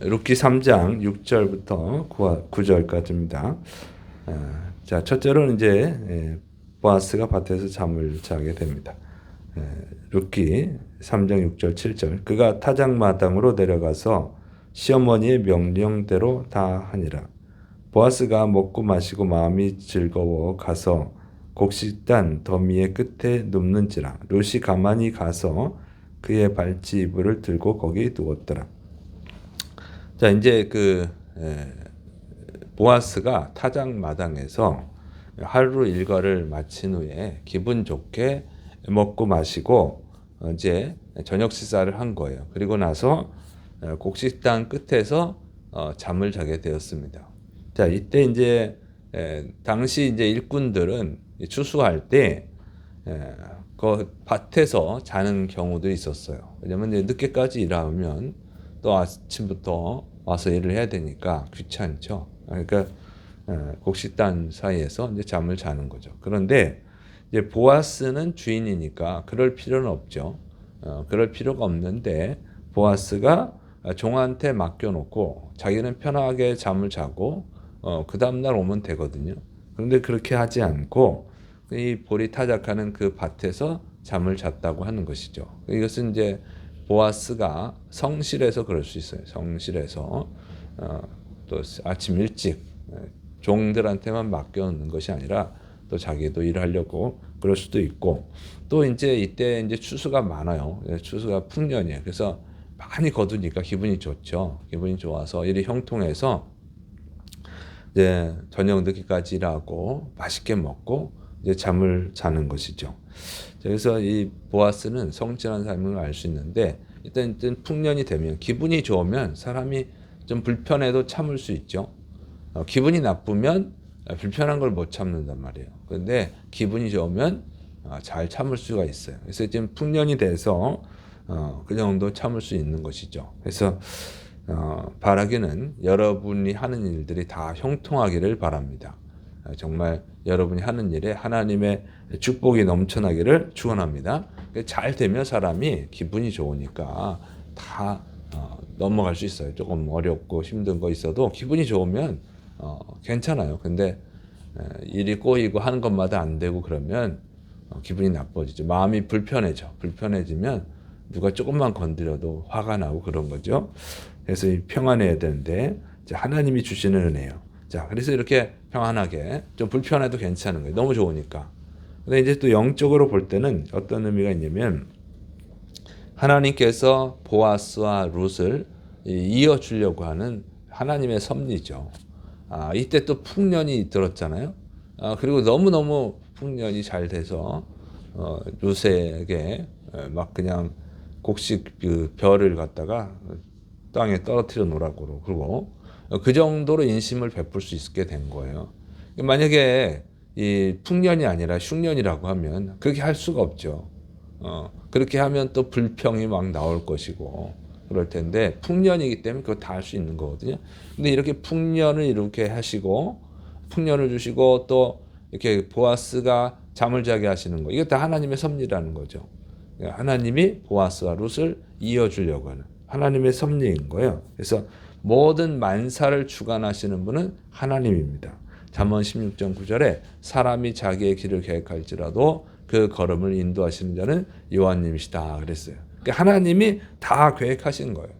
룻기 3장 6절부터 9절까지입니다. 자, 첫째로는 이제 보아스가 밭에서 잠을 자게 됩니다. 룻기 3장 6절 7절 그가 타작마당으로 내려가서 시어머니의 명령대로 다 하니라. 보아스가 먹고 마시고 마음이 즐거워 가서 곡식단 더미의 끝에 눕는지라. 룻이 가만히 가서 그의 발치 이불을 들고 거기 두었더라. 자, 이제 보아스가 타작마당에서 하루 일과를 마친 후에 기분 좋게 먹고 마시고 이제 저녁 식사를 한 거예요. 그리고 나서 곡식단 끝에서 잠을 자게 되었습니다. 자, 이때 이제 당시 이제 일꾼들은 추수할 때 그 밭에서 자는 경우도 있었어요. 왜냐면 이제 늦게까지 일하면 또 아침부터 와서 일을 해야 되니까 귀찮죠. 그러니까 곡식단 사이에서 이제 잠을 자는 거죠. 그런데 이제 보아스는 주인이니까 그럴 필요는 없죠. 그럴 필요가 없는데 보아스가 종한테 맡겨놓고 자기는 편하게 잠을 자고 그 다음날 오면 되거든요. 그런데 그렇게 하지 않고 이 볼이 타작하는 그 밭에서 잠을 잤다고 하는 것이죠. 이것은 이제 보아스가 성실해서 그럴 수 있어요. 성실해서 또 아침 일찍 종들한테만 맡겨놓는 것이 아니라 또 자기도 일하려고 그럴 수도 있고, 또 이제 이때 이제 추수가 많아요. 추수가 풍년이에요. 그래서 많이 거두니까 기분이 좋죠. 기분이 좋아서 일이 형통해서 이제 저녁 늦게까지 일하고 맛있게 먹고 이제 잠을 자는 것이죠. 그래서 이 보아스는 성실한 삶을 알 수 있는데, 일단 풍년이 되면 기분이 좋으면 사람이 좀 불편해도 참을 수 있죠. 기분이 나쁘면 불편한 걸 못 참는단 말이에요. 그런데 기분이 좋으면 잘 참을 수가 있어요. 그래서 지금 풍년이 돼서 그 정도 참을 수 있는 것이죠. 그래서 바라기는 여러분이 하는 일들이 다 형통하기를 바랍니다. 정말 여러분이 하는 일에 하나님의 축복이 넘쳐나기를 축원합니다. 잘 되면 사람이 기분이 좋으니까 다 넘어갈 수 있어요. 조금 어렵고 힘든 거 있어도 기분이 좋으면 괜찮아요. 근데 일이 꼬이고 하는 것마다 안 되고 그러면 기분이 나빠지죠. 마음이 불편해지면 누가 조금만 건드려도 화가 나고 그런 거죠. 그래서 평안해야 되는데 하나님이 주시는 은혜요. 자, 그래서 이렇게 평안하게 좀 불편해도 괜찮은 거예요. 너무 좋으니까. 근데 이제 또 영적으로 볼 때는 어떤 의미가 있냐면, 하나님께서 보아스와 룻을 이어주려고 하는 하나님의 섭리죠. 이때 또 풍년이 들었잖아요. 그리고 너무너무 풍년이 잘 돼서 룻에게 막 그냥 곡식 그 별을 갖다가 땅에 떨어뜨려 놓으라고 그러고 그 정도로 인심을 베풀 수 있게 된 거예요. 만약에 이 풍년이 아니라 흉년이라고 하면 그렇게 할 수가 없죠. 그렇게 하면 또 불평이 막 나올 것이고 그럴 텐데, 풍년이기 때문에 그거 다 할 수 있는 거거든요. 근데 이렇게 풍년을 이렇게 하시고 풍년을 주시고 또 이렇게 보아스가 잠을 자게 하시는 거, 이거 다 하나님의 섭리라는 거죠. 하나님이 보아스와 룻을 이어주려고 하는 하나님의 섭리인 거예요. 그래서 모든 만사를 주관하시는 분은 하나님입니다. 잠언 16장 9절에 사람이 자기의 길을 계획할지라도 그 걸음을 인도하시는 자는 여호와님이시다 그랬어요. 그러니까 하나님이 다 계획하신 거예요.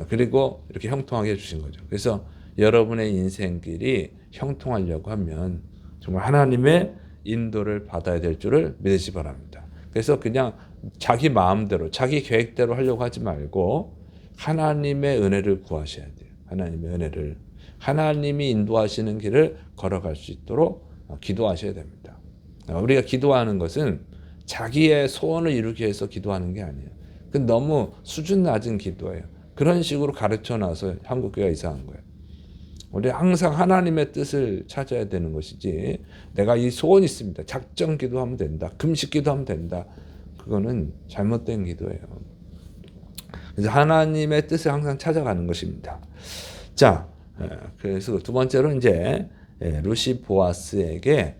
그리고 이렇게 형통하게 해주신 거죠. 그래서 여러분의 인생길이 형통하려고 하면 정말 하나님의 인도를 받아야 될 줄을 믿으시 바랍니다. 그래서 그냥 자기 마음대로 자기 계획대로 하려고 하지 말고 하나님의 은혜를 구하셔야 돼요. 하나님의 은혜를, 하나님이 인도하시는 길을 걸어갈 수 있도록 기도하셔야 됩니다. 우리가 기도하는 것은 자기의 소원을 이루기 위해서 기도하는 게 아니에요. 그 너무 수준 낮은 기도예요. 그런 식으로 가르쳐놔서 한국교회가 이상한 거예요. 우리 항상 하나님의 뜻을 찾아야 되는 것이지, 내가 이 소원이 있습니다, 작정 기도하면 된다, 금식 기도하면 된다, 그거는 잘못된 기도예요. 그래서 하나님의 뜻을 항상 찾아가는 것입니다. 자, 그래서 두 번째로 이제 룻이 보아스에게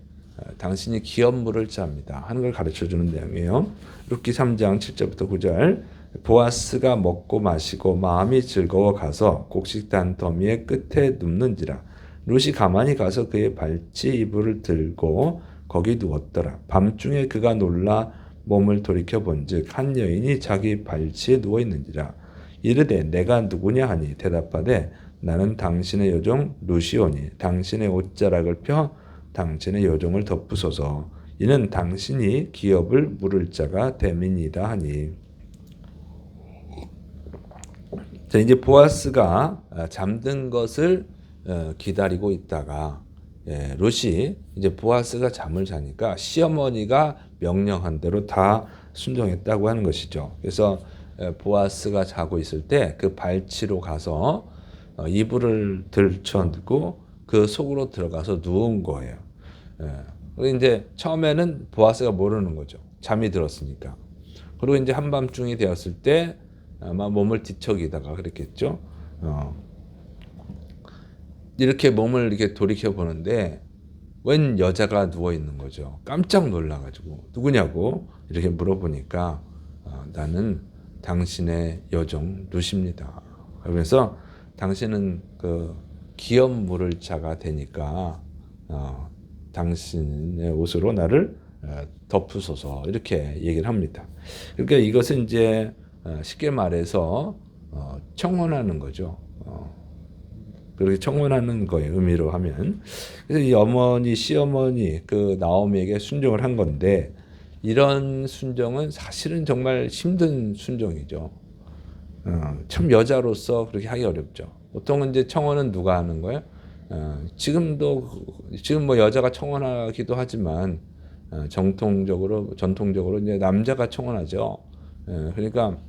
당신이 기업물을 짭니다 하는 걸 가르쳐주는 내용이에요. 룻기 3장 7절부터 9절. 보아스가 먹고 마시고 마음이 즐거워 가서 곡식단 더미의 끝에 눕는지라. 룻이 가만히 가서 그의 발치 이불을 들고 거기 누웠더라. 밤중에 그가 놀라 몸을 돌이켜 본즉 한 여인이 자기 발치에 누워 있는지라. 이르되 내가 누구냐 하니 대답하되 나는 당신의 여종 룻이오니 당신의 옷자락을 펴 당신의 여종을 덮으소서. 이는 당신이 기업을 물을 자가 됨이니라 하니. 자, 이제 보아스가 잠든 것을 기다리고 있다가 룻이 이제 보아스가 잠을 자니까 시어머니가 명령한 대로 다 순종했다고 하는 것이죠. 그래서 보아스가 자고 있을 때 그 발치로 가서 이불을 들쳐두고 그 속으로 들어가서 누운 거예요. 그리고 이제 처음에는 보아스가 모르는 거죠. 잠이 들었으니까. 그리고 이제 한밤중이 되었을 때 아마 몸을 뒤척이다가 그랬겠죠. 이렇게 몸을 이렇게 돌이켜 보는데 웬 여자가 누워 있는 거죠. 깜짝 놀라가지고 누구냐고 이렇게 물어보니까 나는 당신의 여종 룻입니다. 그러면서 당신은 그 기업 물을 자가 되니까 당신의 옷으로 나를 덮으소서 이렇게 얘기를 합니다. 그러니까 이것은 이제 쉽게 말해서 청혼하는 거죠. 그렇게 청혼하는 거예요. 의미로 하면. 그래서 이 어머니, 시어머니 그 나오미에게 순종을 한 건데 이런 순종은 사실은 정말 힘든 순종이죠. 참 여자로서 그렇게 하기 어렵죠. 보통은 이제 청혼은 누가 하는 거예요? 지금 뭐 여자가 청혼하기도 하지만 전통적으로 이제 남자가 청혼하죠. 그러니까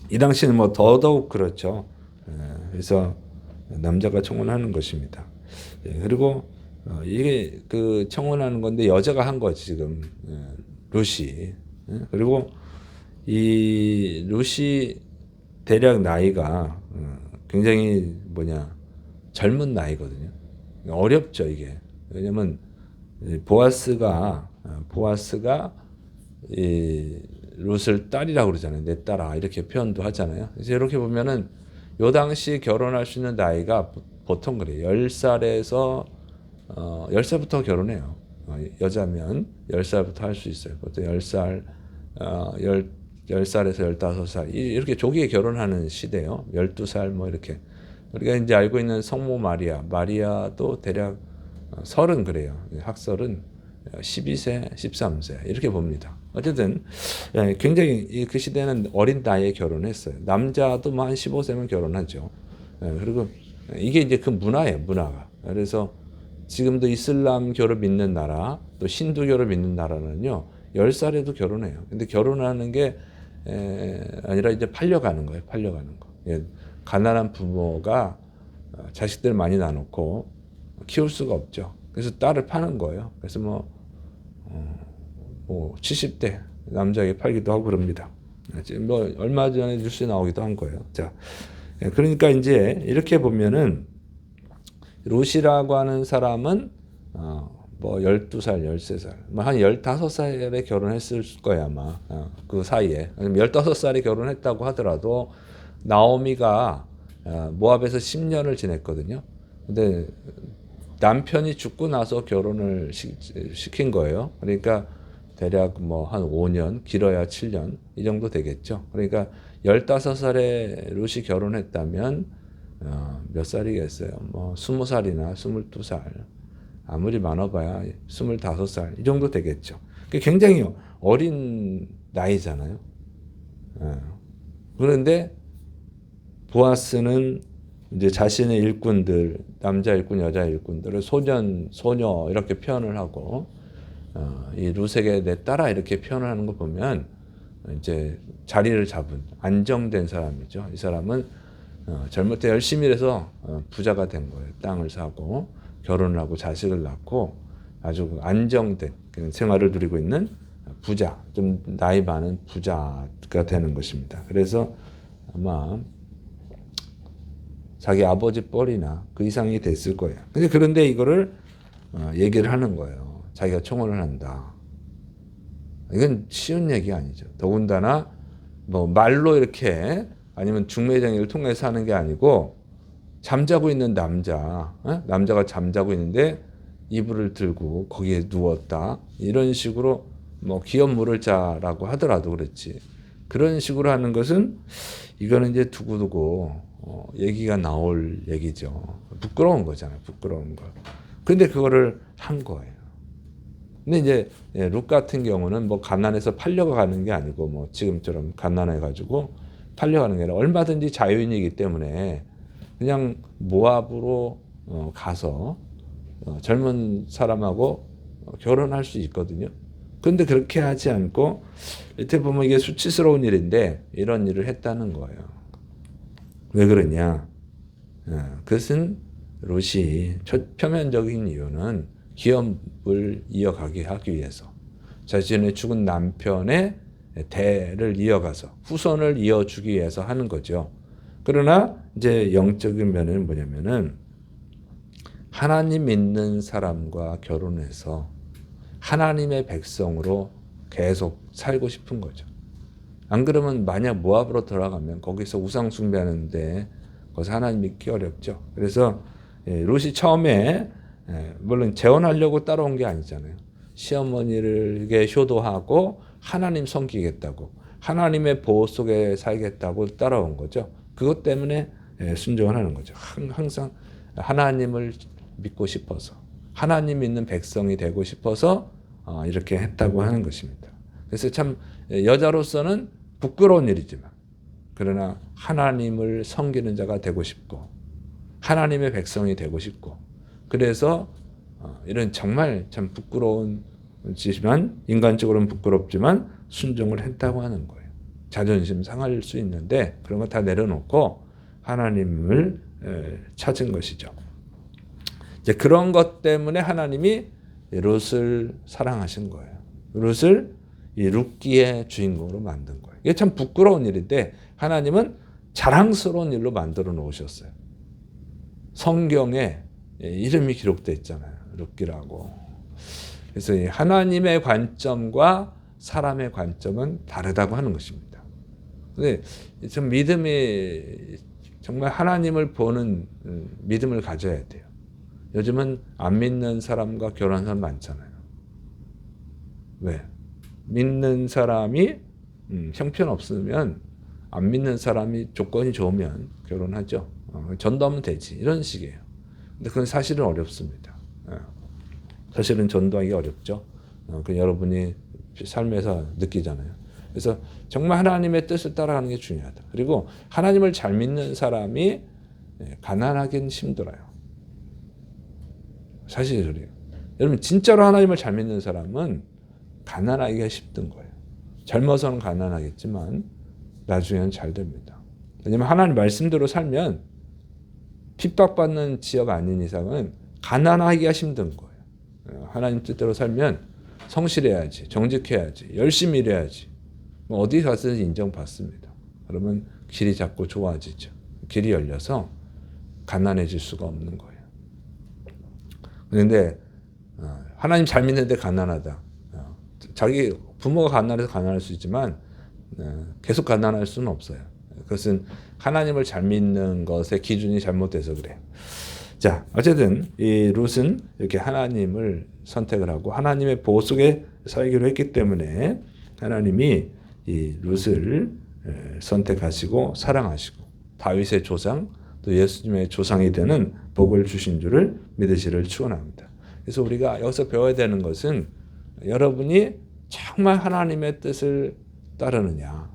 이 당시는 뭐 더더욱 그렇죠. 그래서 남자가 청혼하는 것입니다. 그리고 이게 그 청혼하는 건데 여자가 한 거지 지금 룻이. 그리고 이 룻이 대략 나이가 굉장히 젊은 나이거든요. 어렵죠 이게. 왜냐면 보아스가 이 룻을 딸이라고 그러잖아요. 내 딸아 이렇게 표현도 하잖아요. 그래서 이렇게 보면은 요 당시 결혼할 수 있는 나이가 보통 그래요. 10살에서 10살부터 결혼해요. 여자면 10살부터 할 수 있어요. 보통 10살, 10살에서 15살 이렇게 조기에 결혼하는 시대예요. 12살 뭐 이렇게. 우리가 이제 알고 있는 성모 마리아도 대략 30 그래요. 학설은 12세, 13세 이렇게 봅니다. 어쨌든 굉장히 그 시대는 어린 나이에 결혼했어요. 남자도 뭐 한 15세면 결혼하죠. 그리고 이게 이제 그 문화예요, 문화가. 그래서 지금도 이슬람교를 믿는 나라, 또 신두교를 믿는 나라는요, 10살에도 결혼해요. 근데 결혼하는 게 아니라 이제 팔려가는 거예요, 팔려가는 거. 가난한 부모가 자식들 많이 낳아놓고 키울 수가 없죠. 그래서 딸을 파는 거예요. 그래서 뭐 70대 남자에게 팔기도 하고 그럽니다. 지금 뭐 얼마 전에 뉴스에 나오기도 한 거예요. 자, 그러니까 이제 이렇게 보면은 룻이라고 하는 사람은 뭐 12살, 13살, 뭐 한 15살에 결혼했을 거야 아마. 그 사이에. 15살에 결혼했다고 하더라도 나오미가 모압에서 10년을 지냈거든요. 근데 남편이 죽고 나서 결혼을 시킨 거예요. 그러니까 대략 뭐 한 5년, 길어야 7년 이 정도 되겠죠. 그러니까 15살에 룻이 결혼했다면 몇 살이겠어요? 뭐 20살이나 22살, 아무리 많아봐야 25살 이 정도 되겠죠. 굉장히 어린 나이잖아요. 그런데 보아스는 이제 자신의 일꾼들, 남자 일꾼, 여자 일꾼들을 소년, 소녀 이렇게 표현을 하고 이 룻에게 내 딸아 이렇게 표현을 하는 거 보면 이제 자리를 잡은 안정된 사람이죠. 이 사람은 젊을 때 열심히 일해서 부자가 된 거예요. 땅을 사고 결혼을 하고 자식을 낳고 아주 안정된 생활을 누리고 있는 부자, 좀 나이 많은 부자가 되는 것입니다. 그래서 아마 자기 아버지 뻘이나 그 이상이 됐을 거예요. 그런데 이거를 얘기를 하는 거예요. 자기가 청혼을 한다. 이건 쉬운 얘기가 아니죠. 더군다나 뭐 말로 이렇게 아니면 중매쟁이를 통해서 하는 게 아니고 잠자고 있는 남자, 남자가 잠자고 있는데 이불을 들고 거기에 누웠다. 이런 식으로 뭐 기업 물을 자라고 하더라도 그렇지. 그런 식으로 하는 것은 이거는 이제 두고두고 얘기가 나올 얘기죠. 부끄러운 거잖아요. 부끄러운 거. 근데 그거를 한 거예요. 근데 이제 룻 같은 경우는 뭐 가난해서 팔려가는 게 아니고 뭐 지금처럼 가난해가지고 팔려가는 게 아니라 얼마든지 자유인이기 때문에 그냥 모압으로 가서 젊은 사람하고 결혼할 수 있거든요. 그런데 그렇게 하지 않고 이때 보면 이게 수치스러운 일인데 이런 일을 했다는 거예요. 왜 그러냐? 그것은 롯이 표면적인 이유는 기업을 이어가게 하기 위해서 자신의 죽은 남편의 대를 이어가서 후손을 이어주기 위해서 하는 거죠. 그러나 이제 영적인 면은 뭐냐면은 하나님 믿는 사람과 결혼해서 하나님의 백성으로 계속 살고 싶은 거죠. 안 그러면 만약 모압으로 들어가면 거기서 우상 숭배하는데 거기서 하나님 믿기 어렵죠. 그래서 롯이 처음에 물론 재혼하려고 따라온 게 아니잖아요. 시어머니에게 효도하고 하나님 섬기겠다고 하나님의 보호 속에 살겠다고 따라온 거죠. 그것 때문에 순종을 하는 거죠. 항상 하나님을 믿고 싶어서 하나님 믿는 백성이 되고 싶어서 이렇게 했다고 하는 것입니다. 그래서 참 여자로서는 부끄러운 일이지만 그러나 하나님을 섬기는 자가 되고 싶고 하나님의 백성이 되고 싶고 그래서 이런 정말 참 부끄러운 지만 인간적으로는 부끄럽지만 순종을 했다고 하는 거예요. 자존심 상할 수 있는데 그런 거 다 내려놓고 하나님을 찾은 것이죠. 이제 그런 것 때문에 하나님이 롯을 사랑하신 거예요. 롯을 이 룻기의 주인공으로 만든 거예요. 이게 참 부끄러운 일인데 하나님은 자랑스러운 일로 만들어 놓으셨어요. 성경에 이름이 기록되어 있잖아요. 룻기라고. 그래서 하나님의 관점과 사람의 관점은 다르다고 하는 것입니다. 근데 좀 믿음이 정말 하나님을 보는 믿음을 가져야 돼요. 요즘은 안 믿는 사람과 결혼한 사람 많잖아요. 왜? 믿는 사람이 형편없으면 안 믿는 사람이 조건이 좋으면 결혼하죠. 전도하면 되지. 이런 식이에요. 근데 그건 사실은 어렵습니다. 사실은 전도하기 어렵죠. 여러분이 삶에서 느끼잖아요. 그래서 정말 하나님의 뜻을 따라가는 게 중요하다. 그리고 하나님을 잘 믿는 사람이 가난하기는 힘들어요. 사실 그래요. 여러분 진짜로 하나님을 잘 믿는 사람은 가난하기가 힘든 거예요. 젊어서는 가난하겠지만 나중에는 잘 됩니다. 왜냐하면 하나님 말씀대로 살면 핍박받는 지역 아닌 이상은 가난하기가 힘든 거예요. 하나님 뜻대로 살면 성실해야지, 정직해야지, 열심히 일해야지. 어디 가서든 인정받습니다. 그러면 길이 자꾸 좋아지죠. 길이 열려서 가난해질 수가 없는 거예요. 그런데 하나님 잘 믿는데 가난하다. 자기 부모가 가난해서 가난할 수 있지만 계속 가난할 수는 없어요. 그것은 하나님을 잘 믿는 것의 기준이 잘못돼서 그래요. 자, 어쨌든 이 룻은 이렇게 하나님을 선택을 하고 하나님의 보호 속에 살기로 했기 때문에 하나님이 이 룻을 선택하시고 사랑하시고 다윗의 조상 또 예수님의 조상이 되는 복을 주신 줄을 믿으시를 축원합니다. 그래서 우리가 여기서 배워야 되는 것은 여러분이 정말 하나님의 뜻을 따르느냐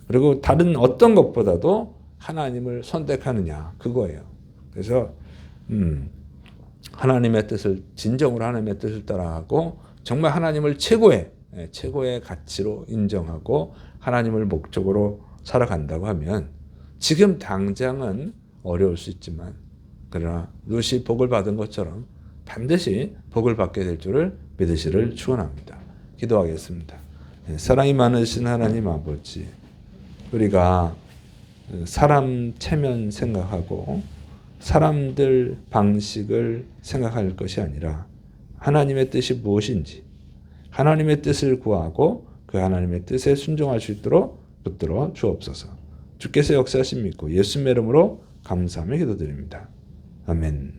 그리고 다른 어떤 것보다도 하나님을 선택하느냐 그거예요. 그래서 하나님의 뜻을 진정으로 하나님의 뜻을 따라하고 정말 하나님을 최고의 가치로 인정하고 하나님을 목적으로 살아간다고 하면 지금 당장은 어려울 수 있지만 그러나 룻이 복을 받은 것처럼 반드시 복을 받게 될 줄을 믿으시를 축원합니다. 기도하겠습니다. 사랑이 많으신 하나님 아버지, 우리가 사람 체면 생각하고 사람들 방식을 생각할 것이 아니라 하나님의 뜻이 무엇인지 하나님의 뜻을 구하고 그 하나님의 뜻에 순종할 수 있도록 붙들어 주옵소서. 주께서 역사하심 믿고 예수님의 이름으로 감사하며 기도드립니다. 아멘.